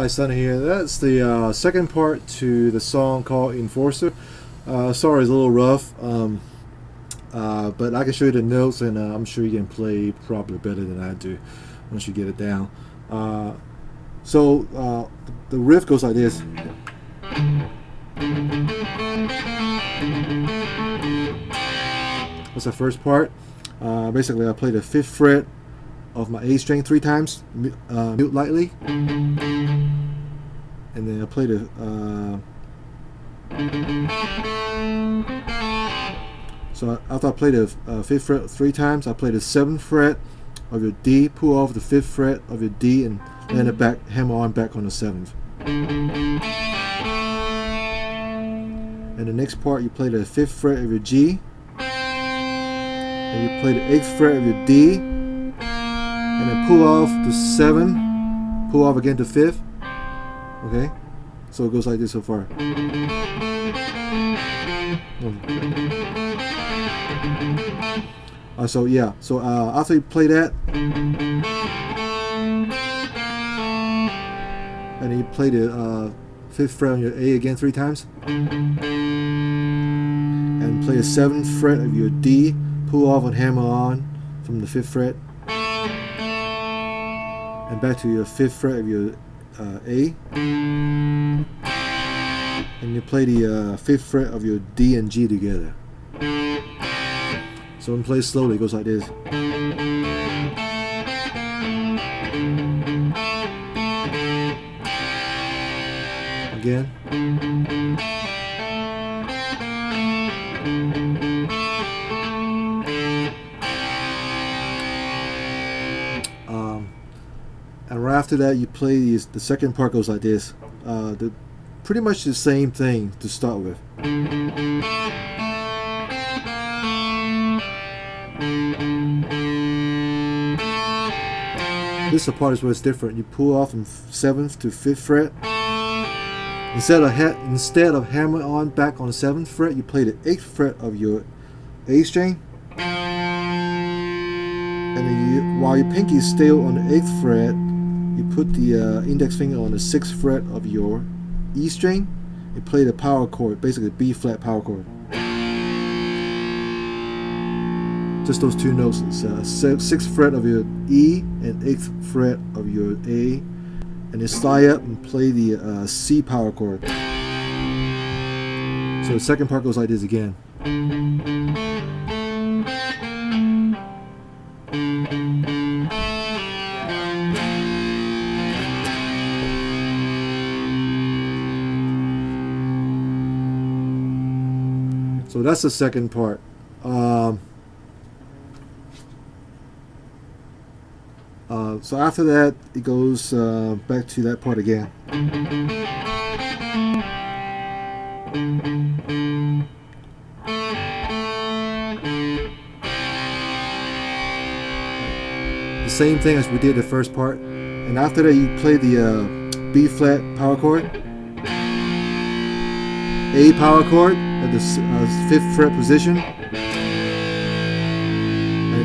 Hi, Sonny here. That's the second part to the song called Enforcer. Sorry, it's a little rough, but I can show you the notes, and I'm sure you can play probably better than I do once you get it down. So the riff goes like this. That's the first part. Basically, I play the 5th fret of my A string 3 times, mute lightly, and then I play the so after I play the 5th fret 3 times, I play the 7th fret of your D, pull off the 5th fret of your D, and land it back, hammer on back on the 7th. And the next part, you play the 5th fret of your G, and you play the 8th fret of your D, and then pull off the 7, pull off again to 5th. Okay, so it goes like this so far. So yeah, so after you play that, and then you play the 5th fret on your A again 3 times, and play the 7th fret of your D, pull off and hammer on from the 5th fret, and back to your 5th fret of your A, and you play the 5th fret of your D and G together. So when played slowly, it goes like this. Again. And right after that, you play these. The second part goes like this. Pretty much the same thing to start with. This is the part where it's different. You pull off from 7th to 5th fret. Instead of hammer on back on the 7th fret, you play the 8th fret of your A string. And then while your pinky is still on the 8th fret, you put the index finger on the 6th fret of your E string. You play the power chord, basically B flat power chord. Just those 2 notes. It's 6th fret of your E and 8th fret of your A, and then slide up and play the C power chord. So the second part goes like this again. So that's the second part. So after that, it goes back to that part again. The same thing as we did the first part. And after that, you play the B flat power chord, A power chord at the 5th fret position, and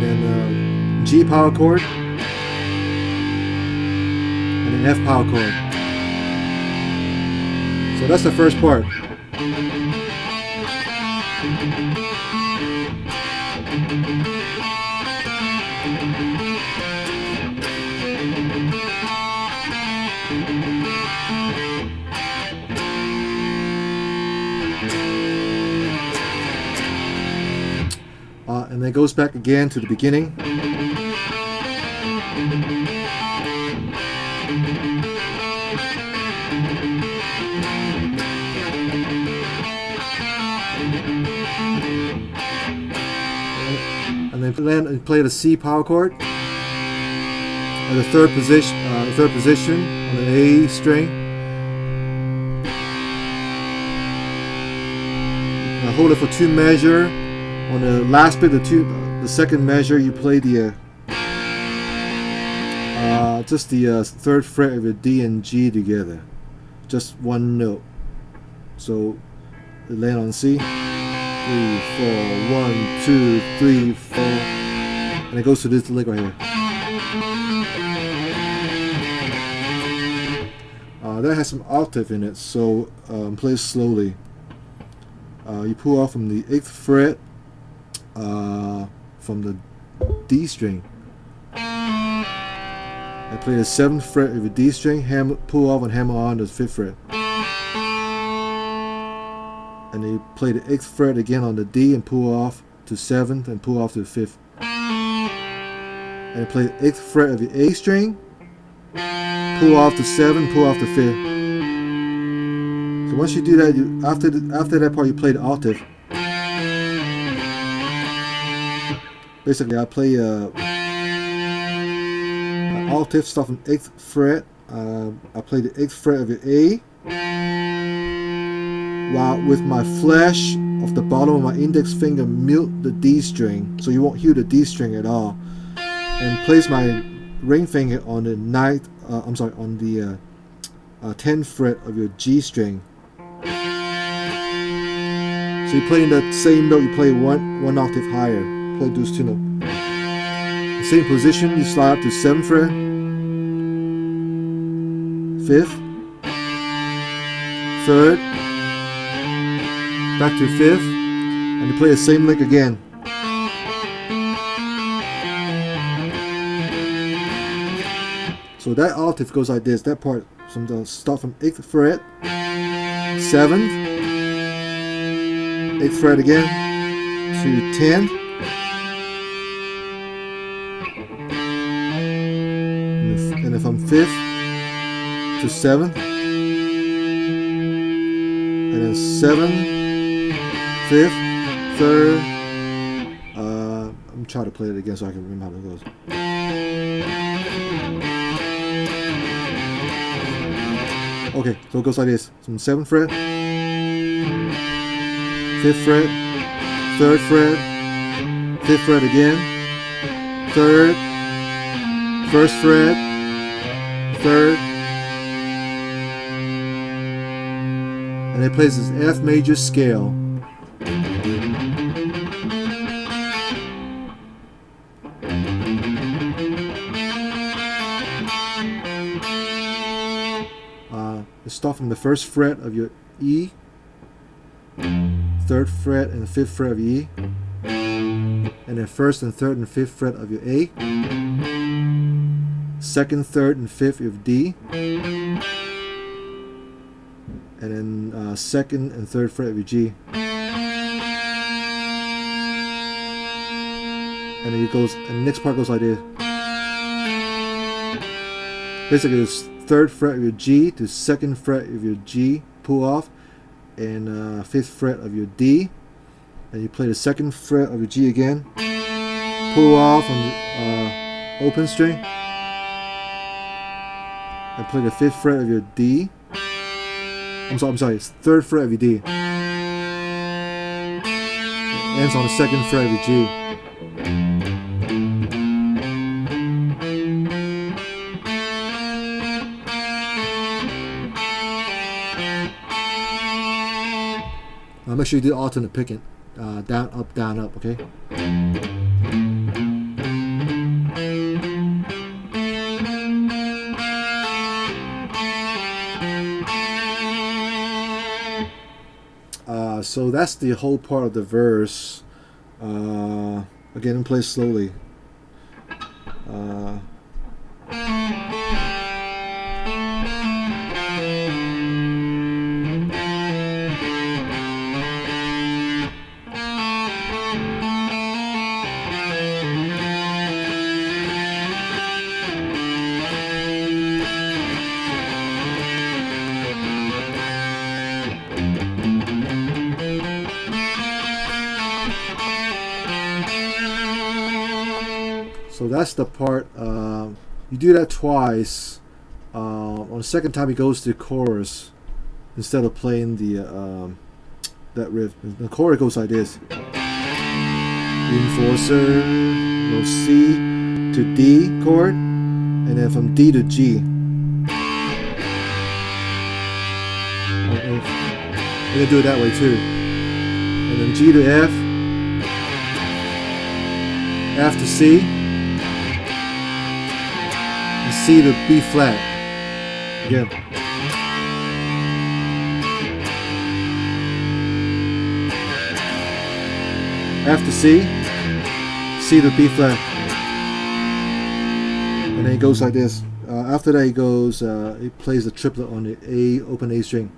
then G power chord, and an F power chord. So that's the first part. And then it goes back again to the beginning. land and play the C power chord at the third position on the A string. Hold it for 2 measure. On the last bit, the second measure, you play the just the third fret of your D and G together, just one note. So it land on C. 3, 4, 1, 2, 3, 4, and it goes to this lick right here. That has some octave in it, so play it slowly. You pull off from the 8th fret from the D string. And play the 7th fret of the D string, pull off and hammer on the 5th fret. And then you play the 8th fret again on the D and pull off to 7th and pull off to the 5th. And you play the 8th fret of the A string, pull off to 7, pull off to 5th. So once you do that, after that part, you play the octave. Basically, I play an octave start from 8th fret. I play the 8th fret of the A, while with my flash of the bottom of my index finger mute the D string, so you won't hear the D string at all, and place my ring finger on the 9th. On the 10th fret of your G string. So you play in the same note, you play one octave higher. Play those 2 notes. The same position, you slide up to 7th fret, 5th, 3rd, back to 5th, and you play the same lick again. So that octave goes like this. That part start from 8th fret, 7th, 8th fret again to 10th, and then from 5th to 7th, and then 7th, 5th, 3rd. I'm trying to play it again so I can remember how it goes. Okay, so it goes like this. From 7th fret, 5th fret, 3rd fret, 5th fret again, 3rd, 1st fret, 3rd, and it plays this F major scale. Start from the 1st fret of your E, 3rd fret and 5th fret of your E, and then 1st and 3rd and 5th fret of your A, 2nd, 3rd and 5th of D, and then 2nd and 3rd fret of your G. And then it goes, and the next part goes like this. Basically, it's 3rd fret of your G to 2nd fret of your G, pull off, and 5th fret of your D, and you play the 2nd fret of your G again, pull off on the open string, and play the 5th fret of your D. I'm sorry, it's 3rd fret of your D. It ends on the 2nd fret of your G. Make sure you do alternate picking, down, up, okay? So that's the whole part of the verse. Again, play slowly. that's the part. You do that twice. On the second time, it goes to the chorus instead of playing the that riff. The chorus goes like this: Enforcer, no C to D chord, and then from D to G. You can do it that way too. And then G to F, F to C, and C to B flat. Again. F to C, C to B flat. And then it goes like this. After that, it goes. It plays the triplet on the A open A string.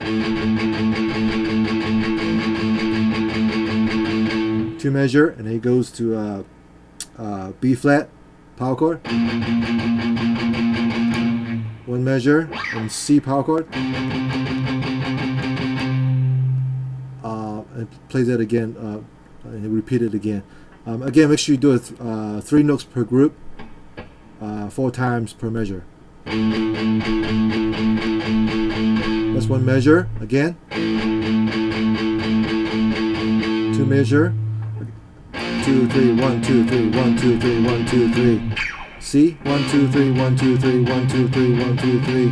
2 measure, and then it goes to B flat power chord. 1 measure and C power chord. And plays that again, and repeat it again. Again, make sure you do it 3 notes per group, 4 times per measure. That's 1 measure again. 2 measure. 2, 3, 1, 2, 3, 1, 2, 3, 1, 2, 3. C 1, 2, 3, 1, 2, 3, 1, 2, 3, 1, 2, 3.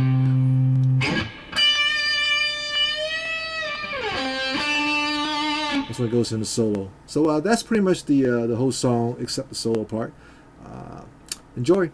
This one goes in the solo. So that's pretty much the whole song except the solo part. Enjoy.